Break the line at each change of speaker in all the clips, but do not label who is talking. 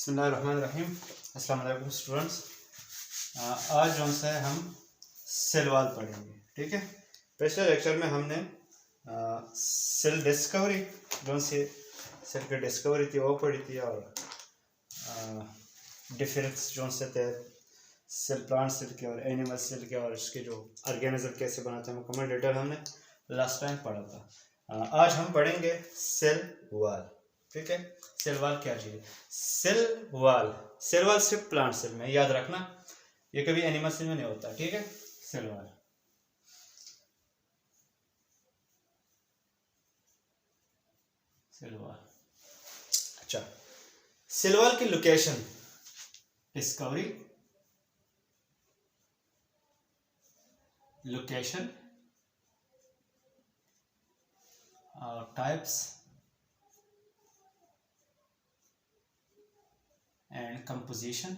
बिस्मिल्लाहिर्रहमानिर्रहीम। अस्सलाम वालेकुम स्टूडेंट्स। आज जो है हम सेल वॉल पढ़ेंगे, ठीक है। पिछले लेक्चर में हमने सेल डिस्कवरी जो से सेल की डिस्कवरी थी वो पढ़ी थी, और डिफरेंस जो से थे सेल, प्लांट सेल के और एनिमल सेल के, और इसके जो ऑर्गेनिज्म कैसे बनाते हैं मुकम्मल डिटेल हमने लास्ट टाइम पढ़ा था। आज हम पढ़ेंगे सेल वॉल, ठीक है। सेल वॉल क्या चीज़ है? सेल वॉल सिर्फ प्लांट सेल में, याद रखना, ये कभी एनिमल सेल में नहीं होता, ठीक है। सेल वॉल अच्छा, सेल वॉल की location, discovery, location, types and composition,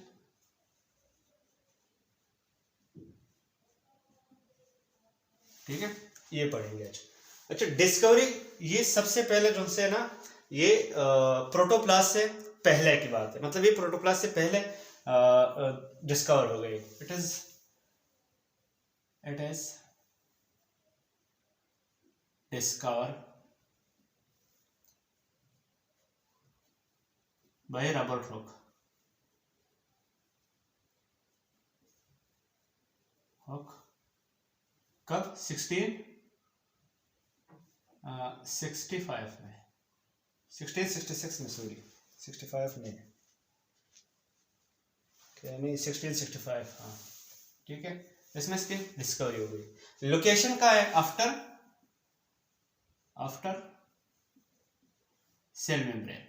ठीक है, ये पढ़ेंगे आज। अच्छा, डिस्कवरी, ये सबसे पहले जो से ना, ये प्रोटोप्लास्ट से पहले की बात है, मतलब ये प्रोटोप्लास्ट से पहले डिस्कवर हो गई। It is discover by Robert Hooke. कब? 1665 में, 1666 में, सॉरी 65 में, नहीं 1665, हाँ ठीक है। इसमें इसकी डिस्कवरी हो गई। लोकेशन का है आफ्टर सेल मेम्ब्रेन।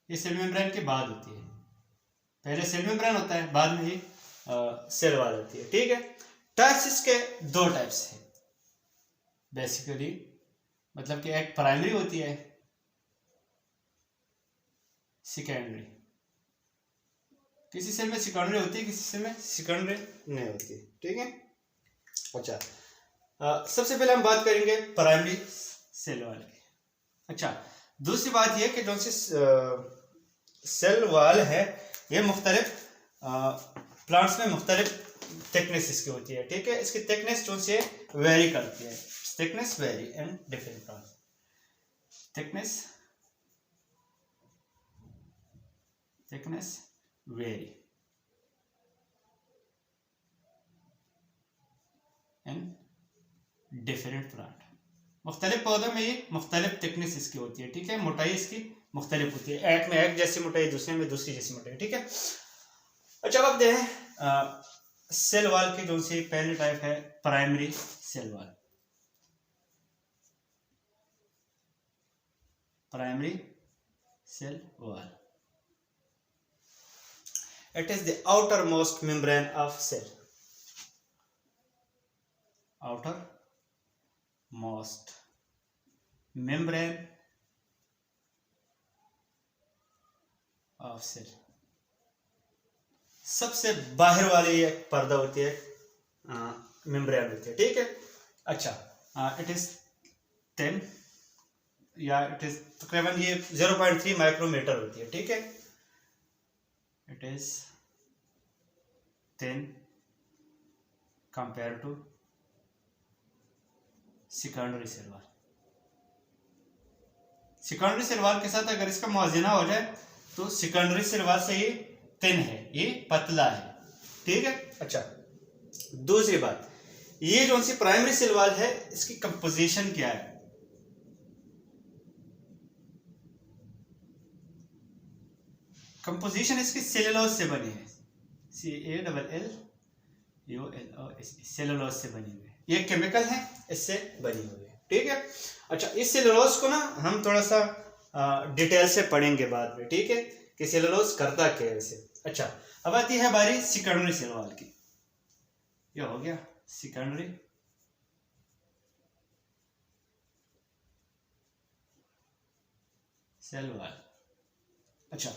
ये सेल मेम्ब्रेन के बाद होती है, पहले सेल मेम्ब्रेन होता है, बाद में ही सेल वॉल होती है, ठीक है। टाइप्स इसके दो टाइप्स है बेसिकली, मतलब कि एक प्राइमरी होती है, सेकेंडरी। किसी सेल में सेकेंडरी होती है, किसी सेल में सेकेंडरी नहीं होती, ठीक है। अच्छा, सबसे पहले हम बात करेंगे प्राइमरी सेल वॉल की। अच्छा, दूसरी बात यह कि जो सी सेल वॉल है, ये मुख्तलिफ प्लांट्स में मुख्तलिफ थिकनेस इसकी होती है, ठीक है। इसकी थिकनेस जो से वेरी करती है, thickness very in different plants, thickness very in different plant. मुख्तलिफ पौधों में ये मुख्तलिफ थिकनेस इसकी होती है, ठीक है। मोटाई इसकी मुख्तलिफ होती है, एक में एक जैसी मोटाई, दूसरे में दूसरी जैसी मोटाई, ठीक है। अच्छा, अब देखें सेल वॉल की जो सी पहली टाइप है primary cell wall. Primary cell wall, it is the outermost membrane of cell. Outermost membrane of cell, सबसे बाहर वाली एक पर्दा होती है, मेम्ब्रेन होती है, ठीक है। अच्छा, इट इज 10 या इट इज तकरीबन ये 0.3 माइक्रोमीटर होती है, ठीक है। It is 10 compare to secondary cell wall. Secondary cell wall के साथ अगर इसका मुआवजा हो जाए तो सेकेंडरी सेल वॉल से ये थिन है, ये पतला है, ठीक है। अच्छा, दूसरी बात, ये जो सी प्राइमरी सेल वॉल है, इसकी कंपोजिशन क्या है? कंपोजिशन इसकी सेलुलोज से बनी है, CALLULOS, सेलुलोज से बनी हुई है। ये केमिकल है, इससे बनी हुई है, ठीक है। अच्छा, इस सेलुलोज को ना हम थोड़ा सा डिटेल से पढ़ेंगे बाद में, ठीक है, कि सेलुलोज करता क्या है वैसे। अच्छा, अब आती है बारी सेकेंडरी सेल वॉल की। ये हो गया सेकेंडरी सेल वॉल। अच्छा,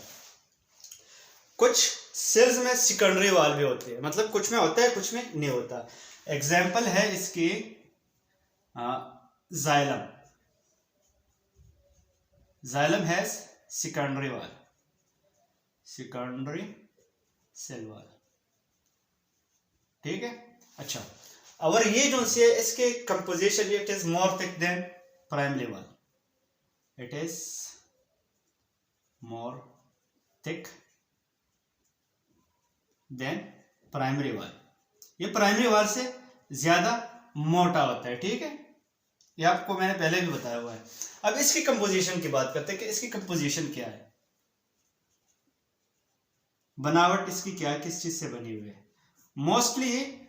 कुछ सेल्स में सेकेंडरी वॉल भी होती है, मतलब कुछ में होता है, कुछ में नहीं होता। एग्जाम्पल है इसकी xylem has secondary wall, secondary cell wall, ठीक है। अच्छा, और ये जो सी है इसके composition it is more thick than primary wall, it is more thick than primary wall, ये प्राइमरी वॉल से ज्यादा मोटा होता है, ठीक है। ये आपको मैंने पहले भी बताया हुआ है। अब इसकी कंपोजिशन की बात करते हैं कि इसकी कंपोजिशन क्या है, बनावट इसकी क्या है, किस चीज से बनी हुई है। मोस्टली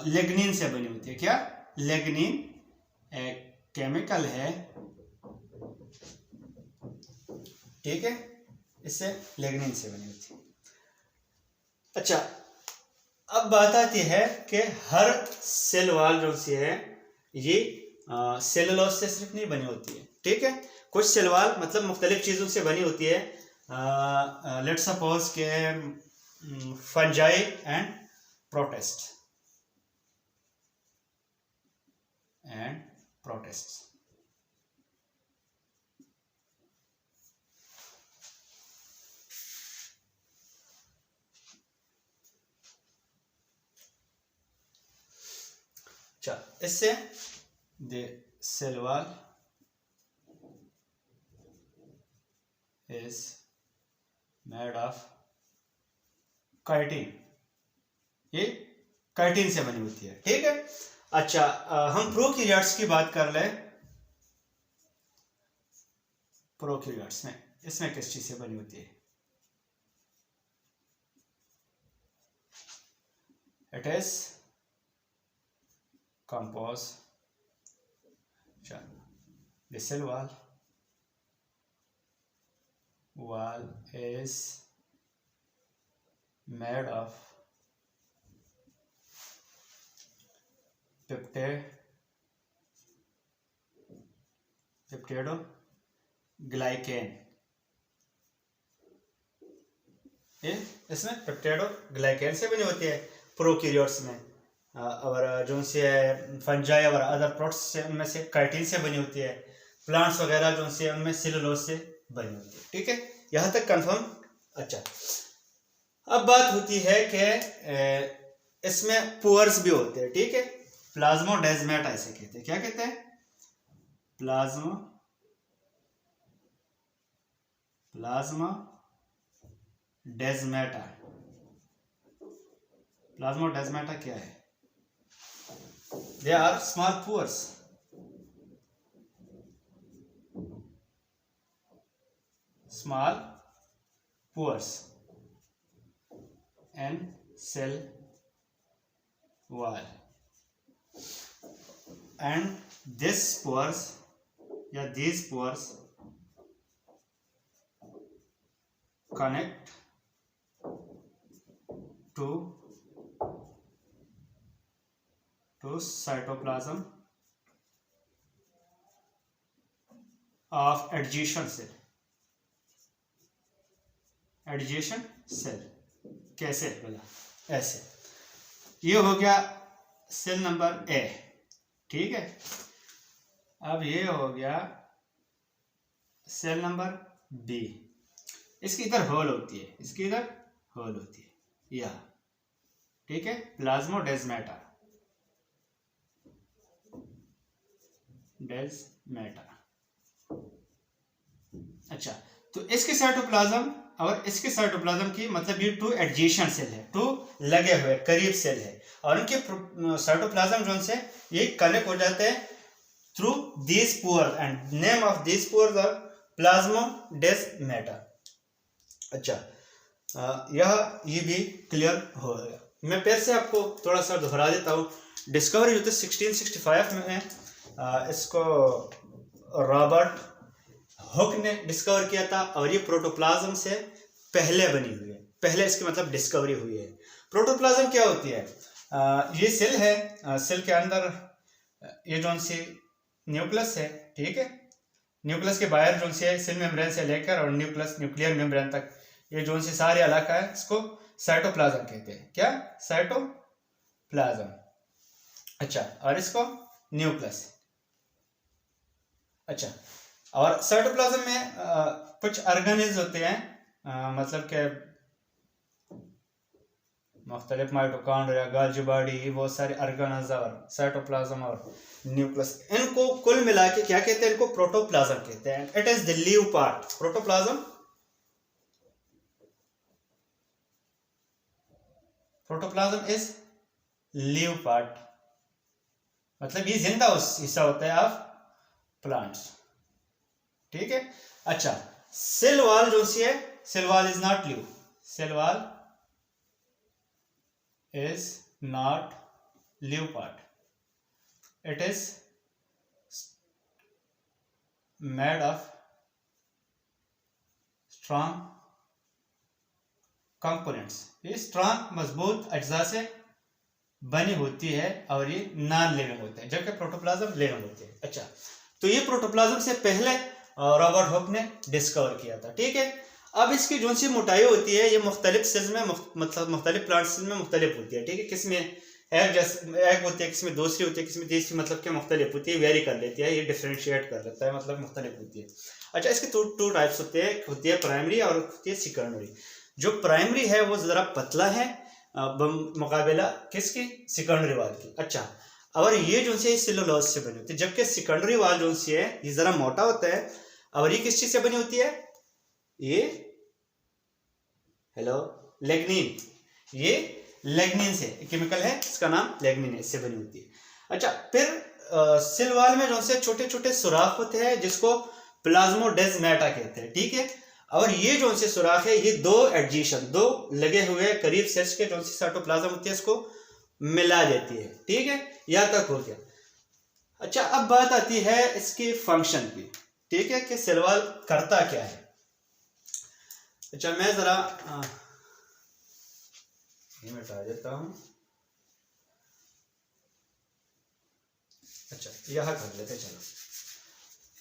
लेग्निन से बनी होती है। क्या? लेग्निन एक केमिकल है, ठीक है, इससे लेग्निन से बनी होती है। अच्छा, अब बात आती है कि हर सेल वॉल जो सी है ये सेलुलोज से सिर्फ नहीं बनी होती है, ठीक है। कुछ सेल वॉल मतलब मुख्तलिफ चीज़ों से बनी होती है। लेट्स सपोज के फंजाई एंड प्रोटिस्ट अच्छा, इससे the cell wall is made of chitin, ये काइटिन से बनी होती है, ठीक है। अच्छा, हम प्रोकैरियोट्स की बात कर लें। प्रोकैरियोट्स में इसमें किस चीज से बनी होती है? It is composed, the cell wall is made of peptidoglycan, ये इसमें पेप्टिडोग्लाइकेन से बनी होती है प्रोकैरियोट्स में। और जो से फंजाई और अदर प्रोट्स से उनमें से काइटिन से बनी होती है। प्लांट्स वगैरह जो से उनमें सेलुलोज से बनी होती है, ठीक है, यहाँ तक कंफर्म। अच्छा, अब बात होती है कि इसमें पोअर्स भी होते हैं, ठीक है। प्लाज्मोडेस्माटा इसे कहते हैं। क्या कहते हैं? प्लाज्मोडेस्माटा क्या है? They are small pores. And cell wall. And these pores connect to cytoplasm of adjacent cell। कैसे? बोला ऐसे। ये हो गया सेल नंबर ए, ठीक है। अब ये हो गया सेल नंबर बी। इसकी इधर होल होती है, यह, ठीक है, प्लाज्मोडेस्माटा। अच्छा, तो इसके साइटोप्लाज्म और इसके साइटोप्लाज्म की मतलब ये टू एडजेसेंट सेल है, टू लगे हुए करीब सेल है, और उनके साइटोप्लाज्म जो से ये कनेक्ट हो जाते हैं through these pores, and name of these pores are plasmodesmata. अच्छा, ये भी क्लियर हो गया। मैं फिर से आपको थोड़ा सा दोहरा देता हूँ। डिस्कवरी जो थी 1665 में इसको रॉबर्ट हुक ने डिस्कवर किया था, और ये प्रोटोप्लाज्म से पहले बनी हुई है, पहले इसकी मतलब डिस्कवरी हुई है। प्रोटोप्लाज्म क्या होती है? ये सेल है, सेल के अंदर ये जो सी न्यूक्लियस है, ठीक है। न्यूक्लियस के बाहर जो सी सेल मेम्ब्रेन से लेकर और न्यूक्लियर मेम्ब्रेन तक ये जो सी सारे इलाका है, इसको साइटोप्लाज्म कहते हैं। क्या? साइटोप्लाज्म। अच्छा, और इसको न्यूक्लियस। अच्छा, और साइटोप्लाज्म में कुछ ऑर्गेनेल्स होते हैं, मतलब कि मुख्तलिफ माइटोकॉन्ड्रिया, गोल्गी बॉडी, बहुत सारे ऑर्गेनेल्स और साइटोप्लाज्म और न्यूक्लियस, इनको कुल मिला के क्या कहते हैं? इनको प्रोटोप्लाज्म कहते हैं। It is the leave part. Protoplasm, protoplasm is leave part, मतलब ये जिंदा हिस्सा होता है ऑफ प्लांट्स, ठीक है। अच्छा, सेल वॉल जो सी है, cell wall is not leaf, cell wall is not leaf part. It is made of strong components. ये strong मजबूत अज्जा से बनी होती है और ये नॉन लिविंग होते हैं, जबकि प्रोटोप्लाज्म लिविंग होते हैं। अच्छा, तो ये प्रोटोप्लाज्म से पहले रॉबर्ट हुक ने डिस्कवर किया था, ठीक है। अब इसकी जो सी मोटाई होती है ये मुख्तलिफ सेल्स में मतलब मुख्तलिफ प्लांट सेल्स में मुख्तलिफ होती है, ठीक है। किसमें एक होती है, किसमें दूसरी होती है, किसमें तीसरी, मतलब क्या मुख्तलिफ होती है, वेरी कर लेती है, ये डिफ्रेंशिएट कर लेता है, मतलब मुख्तलिफ होती है। अच्छा, इसके टू टाइप्स होते हैं, होती है प्राइमरी और होती है सेकेंडरी। जो प्राइमरी है वो ज़रा पतला है मुकाबला किसकी? सेकेंडरी वाल की। अच्छा, और ये जो सी सेलुलोज से बनी होती है, जबकि सेकेंडरी वाल जो सी है ये ज़रा मोटा होता है। और ये किस चीज़ से बनी होती है? ये लेग्निन, ये लेग्निन से केमिकल है, इसका नाम लेग्निन है, इससे बनी होती है। अच्छा, फिर सेल वॉल में जो से छोटे छोटे सुराख होते हैं जिसको प्लाज्मोडेस्माटा कहते हैं, ठीक है। और ये जो से सुराख है ये दो एडजीशन, दो लगे हुए करीब सेल्स के जो सी साइटोप्लाज्म होती है इसको मिला देती है, ठीक है। यहाँ तक हो गया। अच्छा, अब बात आती है इसकी फंक्शन की, ठीक है, कि सेल वॉल करता क्या है। अच्छा, मैं जरा ये मिटा देता हूं। अच्छा, यह कर लेते, चलो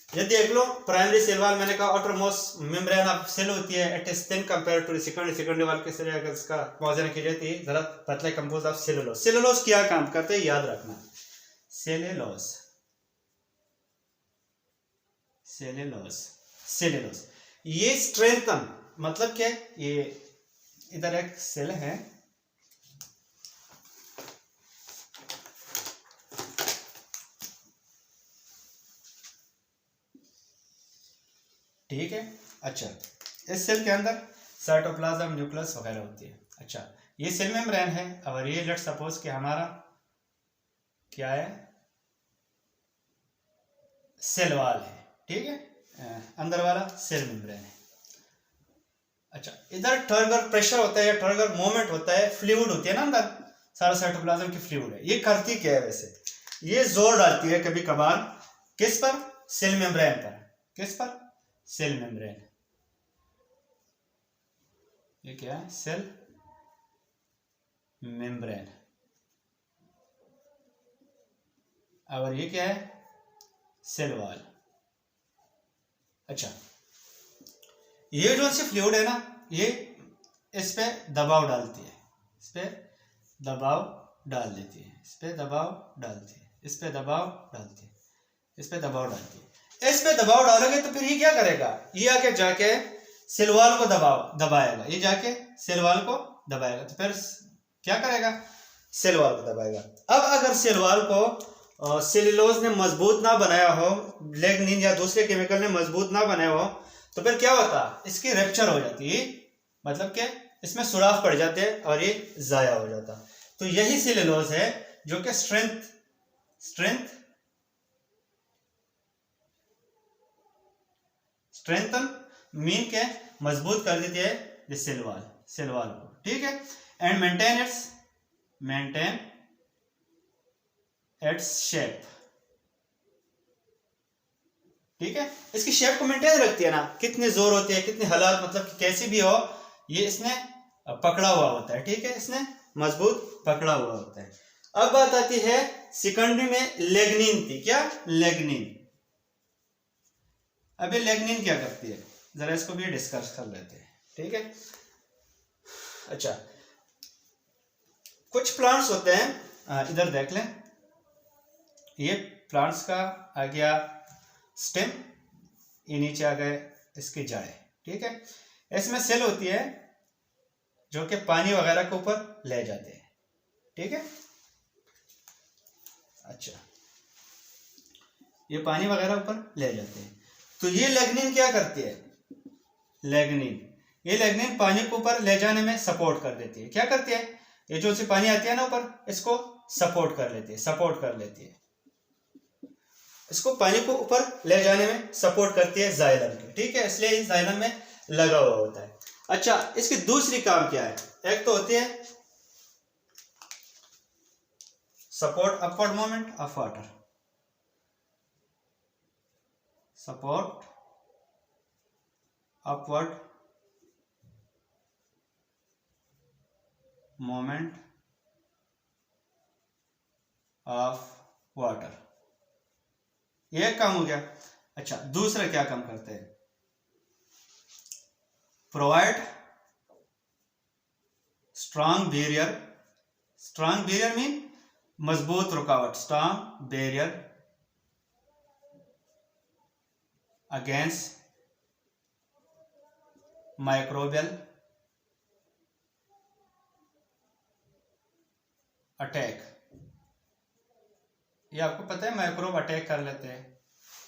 ये देख लो। प्राइमरी सेल वॉल मैंने कहा outermost membrane of cell होती है, it is thin compare to secondary wall के सेल। अगर इसका मौजूदा की जाती है जरा पतले कंपोज ऑफ सेलुलोज। सेलुलोज क्या काम करते हैं याद रखना। सेलुलोज, सेलुलोज, सेलुलोज ये स्ट्रेंथन, मतलब क्या? ये इधर एक सेल है, ठीक है। अच्छा, इस सेल के अंदर साइटोप्लाज्म, न्यूक्लियस वगैरह होती है। अच्छा, ये सेल मेम्ब्रेन है और ये लेट्स सपोज कि हमारा क्या है? सेल वॉल है, ठीक है, अंदर वाला सेल मेम्ब्रेन है। अच्छा, इधर टर्गर प्रेशर होता है या टर्गर मोमेंट होता है, फ्लूइड होती है ना अंदर, सारा साइटोप्लाज्म की फ्लूइड है। ये करती क्या है वैसे? ये जोर डालती है कभी कभार किस पर? सेल मेम्ब्रेन पर। किस पर? Cell membrane. ये क्या है? Cell membrane. और ये क्या है? Cell wall. अच्छा, ये जो सी फ्लूइड है ना, ये इस पे दबाव डालती है, इस पे दबाव डाल देती है, इस पे दबाव डालती है, इस पे दबाव डालती है, इस पे दबाव डालती है। इस पे दबाव डालोगे तो फिर ये क्या करेगा? ये आके जाके सेल वॉल को दबाएगा, ये जाके सेल वॉल को दबाएगा, तो फिर क्या करेगा? सेल वॉल को दबाएगा। अब अगर सेल वॉल को सेलुलोज ने मजबूत ना बनाया हो, लेग्निन या दूसरे केमिकल ने मजबूत ना बनाया हो, तो फिर क्या होता? इसकी रप्चर हो जाती है, मतलब कि इसमें सुराख पड़ जाते हैं और ये जाया हो जाता। तो यही सेलुलोज है जो कि स्ट्रेंथन मीन के मजबूत कर देती है सेल वॉल को, ठीक है। एंड मेंटेन इट्स शेप, ठीक है। इसकी शेप को मेंटेन रखती है ना, कितने जोर होते हैं, कितने हालात, मतलब कैसी भी हो, ये इसने पकड़ा हुआ होता है, ठीक है, इसने मजबूत पकड़ा हुआ होता है। अब बात आती है सेकेंडरी में लेग्निन थी। क्या? लेग्निन। अभी लेग्निन क्या करती है, जरा इसको भी डिस्कस कर लेते हैं, ठीक है। अच्छा, कुछ प्लांट्स होते हैं, इधर देख लें, ये प्लांट्स का आ गया स्टेम, ये नीचे आ गए इसकी जड़ें, ठीक है। इसमें सेल होती है जो कि पानी वगैरह के ऊपर ले जाते हैं, ठीक है। अच्छा, ये पानी वगैरह ऊपर ले जाते हैं। तो ये लिग्निन क्या करती है, ये लिग्निन पानी को ऊपर ले जाने में सपोर्ट कर देती है। क्या करती है, ये जो सी पानी आती है ना ऊपर, इसको सपोर्ट कर लेती है, इसको पानी को ऊपर ले जाने में सपोर्ट करती है जाइलम के, ठीक है, इसलिए इस जाइलम में लगा हुआ होता है। अच्छा, इसकी दूसरी काम क्या है, एक तो होती है support upward movement of water, support upward movement of water, ये काम हो गया। अच्छा, दूसरा क्या काम करते हैं, प्रोवाइड स्ट्रांग बैरियर मीन मजबूत रुकावट, strong barrier against microbial attack. ये आपको पता है माइक्रोब अटैक कर लेते हैं,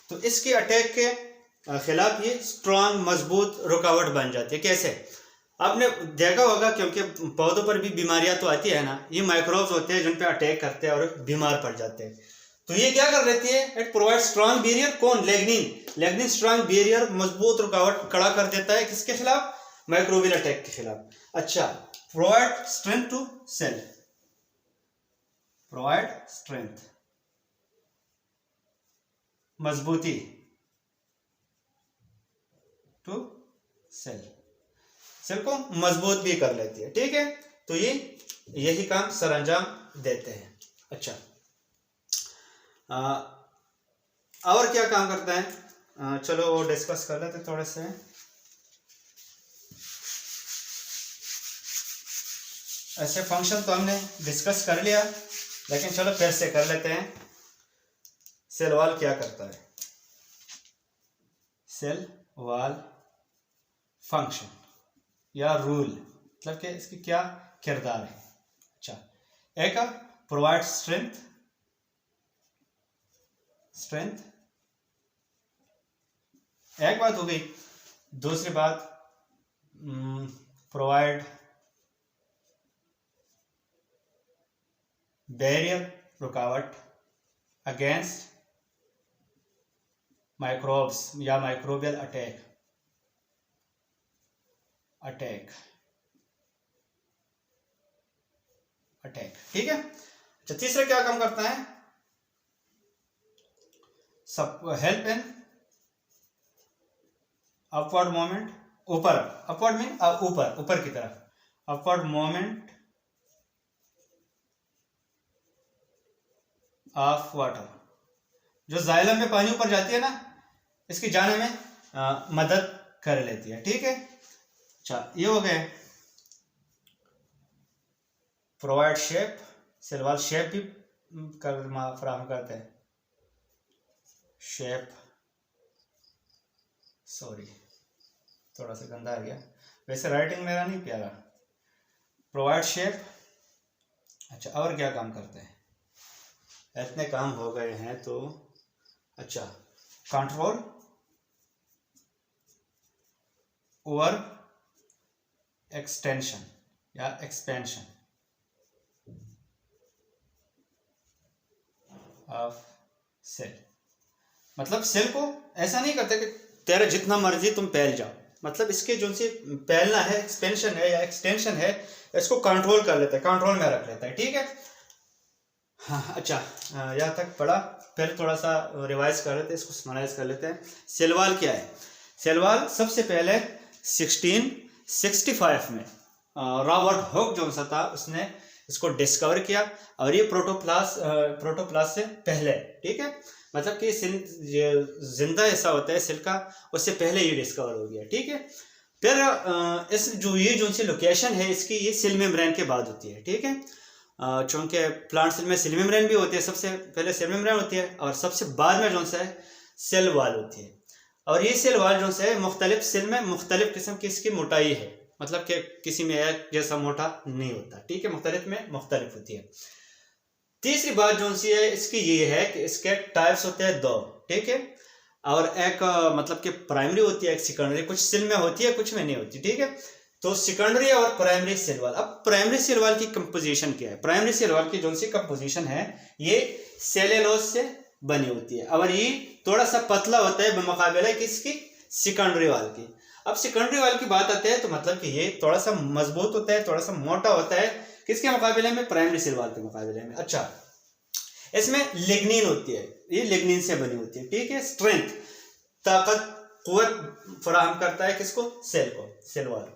तो इसके अटैक के खिलाफ ये स्ट्रांग मजबूत रुकावट बन जाती है। कैसे, आपने देखा होगा, क्योंकि पौधों पर भी बीमारियां तो आती है ना, ये माइक्रोब्स होते हैं जिन पे अटैक करते हैं और बीमार पड़ जाते हैं। तो ये क्या कर देती है, इट प्रोवाइड स्ट्रांग बैरियर, कौन, लिग्निन स्ट्रांग बैरियर, मजबूत रुकावट खड़ा कर देता है, किसके खिलाफ, माइक्रोबियल अटैक के खिलाफ। अच्छा, provide strength to cell, provide strength मजबूती टू सेल को मजबूत भी कर लेती है, ठीक है। तो ये यही काम सरअंजाम देते हैं। अच्छा, और क्या काम करता है, चलो वो डिस्कस कर लेते थोड़े से। ऐसे फंक्शन तो हमने डिस्कस कर लिया, लेकिन चलो फिर से कर लेते हैं। सेल वॉल क्या करता है, सेल वॉल फंक्शन या रूल, मतलब कि इसकी क्या किरदार है। अच्छा, एक प्रोवाइड स्ट्रेंथ, एक बात हो गई। दूसरी बात, प्रोवाइड बैरियर रुकावट अगेंस्ट माइक्रोब्स या माइक्रोबियल अटैक, ठीक है। अच्छा, तीसरा क्या काम करता है, सब हेल्प इन अपवर्ड मूवमेंट, ऊपर, अपवर्ड मीन ऊपर की तरफ, अपवर्ड मूवमेंट ऑफ वाटर, जो जाइलम में पानी ऊपर जाती है ना, इसकी जाने में मदद कर लेती है, ठीक है। अच्छा, ये हो गए। Provide shape, cell wall shape भी फराहम करते हैं, शेप, सॉरी थोड़ा सा गंदा आ गया, वैसे राइटिंग मेरा नहीं प्यारा। Provide shape. अच्छा, और क्या काम करते हैं, इतने काम हो गए हैं तो। अच्छा, कंट्रोल ओवर एक्सटेंशन या एक्सपेंशन ऑफ सेल, मतलब सेल को ऐसा नहीं करते कि तेरा जितना मर्जी तुम फैल जाओ, मतलब इसके जो से फैलना है, एक्सपेंशन है या एक्सटेंशन है, इसको कंट्रोल कर लेता है, कंट्रोल में रख लेता है, ठीक है। हाँ, अच्छा, यहाँ तक पढ़ा, फिर थोड़ा सा रिवाइज कर लेते हैं, इसको समराइज कर लेते हैं। सेल वॉल क्या है, सेल वॉल सबसे पहले 1665 में रॉबर्ट हुक जो सा था, उसने इसको डिस्कवर किया, और ये प्रोटोप्लास्ट से पहले, ठीक है, मतलब कि जिंदा ऐसा होता है सेल का, उससे पहले ये डिस्कवर हो गया, ठीक है। फिर इस जो सी लोकेशन है इसकी, ये सेल मेम्ब्रेन के बाद होती है, ठीक है। चूँकि प्लांट सेल में सेल मेम्ब्रेन भी होती है, सबसे पहले सेल मेम्ब्रेन होती है, और सबसे बाद में जो सा है सेल वॉल होती है। और ये सेल वॉल जो है मुख्तलिफ सेल में मुख्तलिफ किस्म की इसकी मोटाई है, मतलब कि किसी में एक जैसा मोटा नहीं होता, ठीक है, मुख्तलिफ में मुख्तलिफ होती है। तीसरी बात जो सी है इसकी ये है कि इसके टाइप्स होते हैं दो, ठीक है, और एक मतलब कि प्राइमरी होती है, एक सेकेंडरी, कुछ सेल में होती है कुछ में नहीं होती, ठीक है। तो सेकेंडरी और प्राइमरी सेल वॉल। अब प्राइमरी सेल वॉल की कंपोजिशन क्या है? प्राइमरी सेल वॉल की जो सी कंपोजिशन है ये सेल्यूलोज से बनी होती है और ये थोड़ा सा पतला होता है बमुकाबले किसकी? सेकेंडरी वॉल की। अब सेकेंडरी वॉल की बात आती है तो मतलब कि ये थोड़ा सा मजबूत होता है, थोड़ा सा मोटा होता है, किसके मुकाबले में? प्राइमरी सेल वॉल के मुकाबले में। अच्छा, इसमें लिग्निन होती है, ये लिग्निन से बनी होती है, ठीक है। स्ट्रेंथ, ताकत, कुव्वत फराहम करता है किसको? सेल को, सेल वॉल को।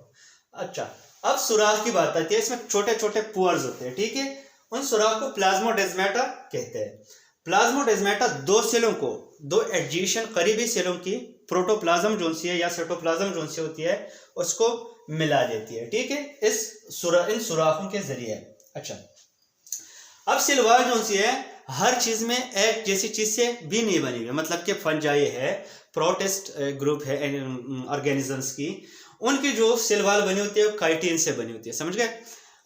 अच्छा, अब सुराख की बात आती है, इसमें छोटे छोटे पोर्स होते हैं, ठीक है, उन सुराख को प्लाज्मोडेस्माटा कहते हैं। प्लाज्मोडेस्माटा दो सेलों को, दो एडजेसेंट करीबी सेलों की प्रोटोप्लाज्म जोन सी है या साइटोप्लाज्म जोन सी होती है उसको मिला देती है, ठीक है, इन सुराखों के जरिए। अच्छा, अब सेल वॉल जोन सी है हर चीज में एक जैसी चीज से भी नहीं बनी हुई, मतलब कि फंजाई है, प्रोटिस्ट ग्रुप है ऑर्गेनिजम्स की, उनकी जो सेल वॉल बनी होती है वो काइटिन से बनी होती है, समझ गए।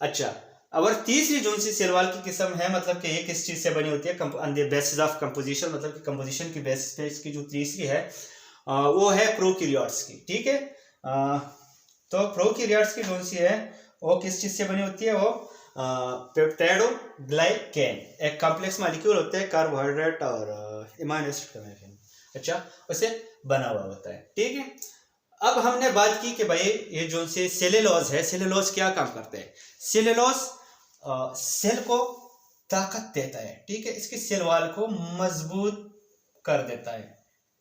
अच्छा, और तीसरी जो सी सेल वॉल की किस्म है, मतलब कि ये किस चीज से बनी होती है? On the basis of composition, मतलब कि कंपोजिशन की बेसिस पे इसकी जो तीसरी है वो है प्रोकैरियोट्स की, ठीक है। तो प्रोकैरियोट्स की जो सी है वो किस चीज से बनी होती है? वो पेप्टाइडोग्लाइकेन, एक कॉम्प्लेक्स मॉलिक्यूल होता है कार्बोहाइड्रेट और अमीनो एसिड का, अच्छा, उसे बना हुआ होता है, ठीक है। अब हमने बात की कि भाई ये जो से सेल्यूलोज है, सेल्यूलोज क्या काम करते हैं? सेल्यूलोज सेल को ताकत देता है, ठीक है, इसकी सेल वॉल को मजबूत कर देता है,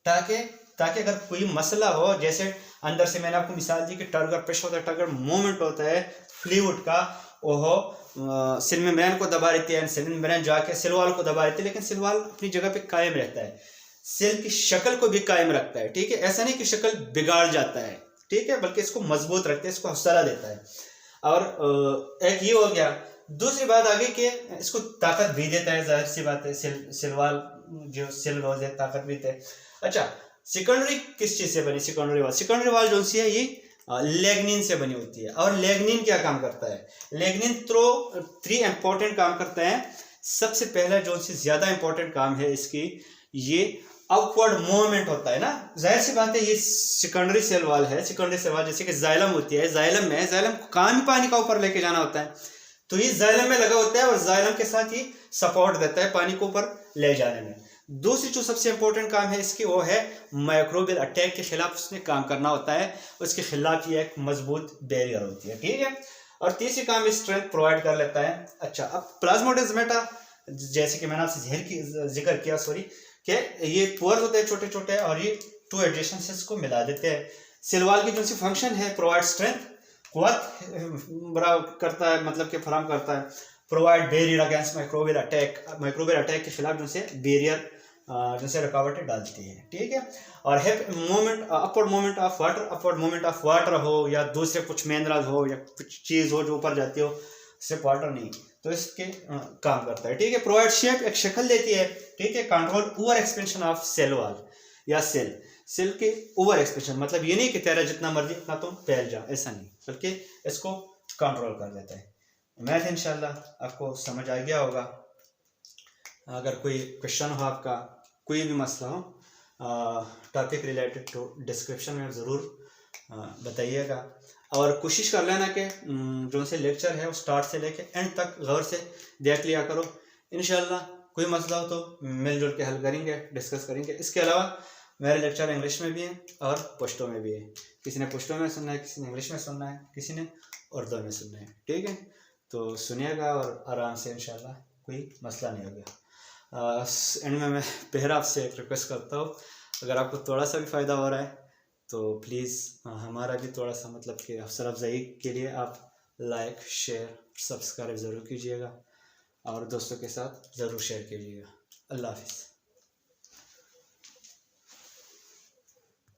ताकि अगर कोई मसला हो, जैसे अंदर से मैंने आपको मिसाल दी कि टर्गर प्रेस होता है, टर्गर मूवमेंट होता है फ्लूइड का, वो सेल मेम्ब्रेन को दबा देती है, सेल मेम्ब्रेन जाके सेल वॉल को दबा देती है, लेकिन सेल वॉल अपनी जगह पे कायम रहता है, सेल की शक्ल को भी कायम रखता है, ठीक है, ऐसा नहीं कि शक्ल बिगाड़ जाता है, ठीक है, बल्कि इसको मजबूत रखता है, इसको हौसला देता है। और एक ये हो गया। दूसरी बात आगे कि इसको ताकत भी देता है, जाहिर सी बात है, सेल वॉल जो सेल्यूलोज है ताकत भी देता है। अच्छा, सेकेंडरी किस चीज से बनी? सेकेंडरी वॉल जो सी है ये लेग्निन से बनी होती है। और लेग्निन क्या काम करता है? लेग्निन थ्री इंपॉर्टेंट काम करता है। सबसे पहला जो सी ज्यादा इंपॉर्टेंट काम है इसकी, ये अपवर्ड मूवमेंट होता है ना, जाहिर सी बात है ये सेकेंडरी सेल वॉल है, सेकेंडरी सेल वॉल जैसे कि जाइलम होती है, जाइलम को काम ही पानी का ऊपर लेके जाना होता है, तो ये जाइलम में लगा होता है और जाइलम के साथ ही सपोर्ट देता है पानी को ऊपर ले जाने में। दूसरी जो सबसे इंपॉर्टेंट काम है इसकी वो है माइक्रोबियल अटैक के खिलाफ उसने काम करना होता है, उसके खिलाफ ये एक मजबूत बैरियर होती है, ठीक है। और तीसरी काम स्ट्रेंथ प्रोवाइड कर लेता है। अच्छा, अब प्लाज्मोडेस्माटा जैसे कि मैंने आपसे जहर की जिक्र किया, कि ये पोर्स होते हैं छोटे छोटे और ये टू एडजेसेंट सेल्स को मिला देते हैं। सेल वॉल की जो सी फंक्शन है प्रोवाइड स्ट्रेंथ, कुव्वत बड़ा करता है, मतलब कि फराहम करता है, provide barrier against microbial attack के खिलाफ जो से बैरियर जो से रुकावटें डालती है, ठीक है। और movement, upward movement of water हो या दूसरे कुछ मिनरल हो या कुछ चीज हो जो ऊपर जाती हो, सिर्फ वाटर नहीं, तो इसके काम करता है, ठीक है। प्रोवाइड शेप, एक शक्ल देती है, ठीक है। Control over expansion of cell wall या सेल के ओवर एक्सपेंशन, मतलब ये नहीं कि तेरा जितना मर्जी इतना तुम फैल जाओ, ऐसा नहीं, बल्कि इसको कंट्रोल कर देता है। उम्मीद है इंशाल्लाह आपको समझ आ गया होगा। अगर कोई क्वेश्चन हो आपका, कोई भी मसला हो टॉपिक रिलेटेड, तो डिस्क्रिप्शन में ज़रूर बताइएगा। और कोशिश कर लेना कि जो से लेक्चर है वो स्टार्ट से लेके एंड तक गौर से देख लिया करो। इंशाल्लाह कोई मसला हो तो मिलजुल के हल करेंगे, डिस्कस करेंगे। इसके अलावा मेरे लेक्चर इंग्लिश में भी हैं और पश्तो में भी है। किसी ने पश्तो में सुनना है, किसी ने इंग्लिश में सुनना है, किसी ने उर्दू में सुनना है, ठीक है। तो सुनिएगा और आराम से, इंशाल्लाह कोई मसला नहीं होगा। एंड में मैं फिर आपसे एक रिक्वेस्ट करता हूँ, अगर आपको थोड़ा सा भी फ़ायदा हो रहा है तो प्लीज़ हमारा भी थोड़ा सा, मतलब कि हौसला अफजाई के लिए आप लाइक, शेयर, सब्सक्राइब ज़रूर कीजिएगा और दोस्तों के साथ ज़रूर शेयर कीजिएगा। अल्लाह हाफिज़।